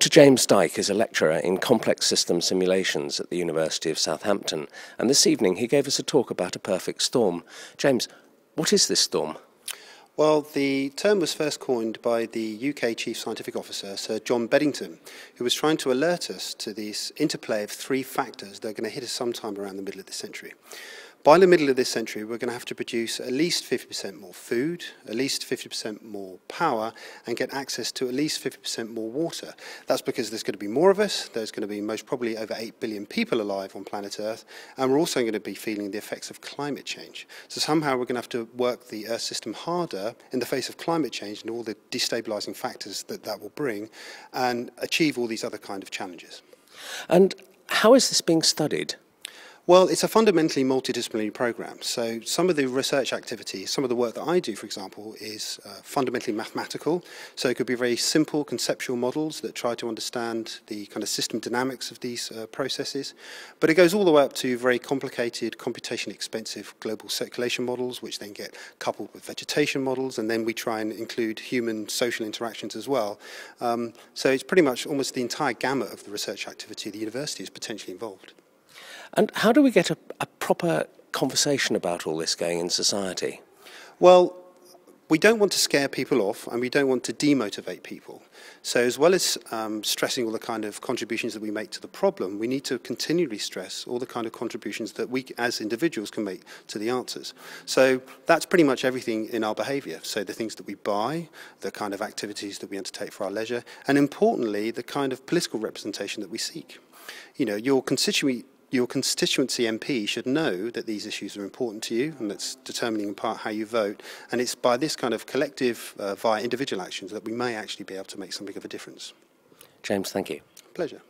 Dr. James Dyke is a lecturer in complex system simulations at the University of Southampton, and this evening he gave us a talk about a perfect storm. James, what is this storm? Well, the term was first coined by the UK Chief Scientific Officer, Sir John Beddington, who was trying to alert us to this interplay of three factors that are going to hit us sometime around the middle of this century. By the middle of this century, we're going to have to produce at least 50% more food, at least 50% more power, and get access to at least 50% more water. That's because there's going to be more of us, there's going to be most probably over 8 billion people alive on planet Earth, and we're also going to be feeling the effects of climate change. So somehow we're going to have to work the Earth system harder in the face of climate change and all the destabilising factors that that will bring, and achieve all these other kind of challenges. And how is this being studied? Well, it's a fundamentally multidisciplinary program. So some of the research activities, some of the work that I do, for example, is fundamentally mathematical. So it could be very simple conceptual models that try to understand the kind of system dynamics of these processes. But it goes all the way up to very complicated, computationally expensive global circulation models, which then get coupled with vegetation models, and then we try and include human social interactions as well. So it's pretty much almost the entire gamut of the research activity the university is potentially involved. And how do we get a proper conversation about all this going in society? Well, we don't want to scare people off, and we don't want to demotivate people. So as well as stressing all the kind of contributions that we make to the problem, we need to continually stress all the kind of contributions that we as individuals can make to the answers. So that's pretty much everything in our behaviour. So the things that we buy, the kind of activities that we undertake for our leisure, and importantly, the kind of political representation that we seek. You know, your constituency MP should know that these issues are important to you, and that's determining in part how you vote. And it's by this kind of collective, via individual actions, that we may actually be able to make something of a difference. James, thank you. Pleasure.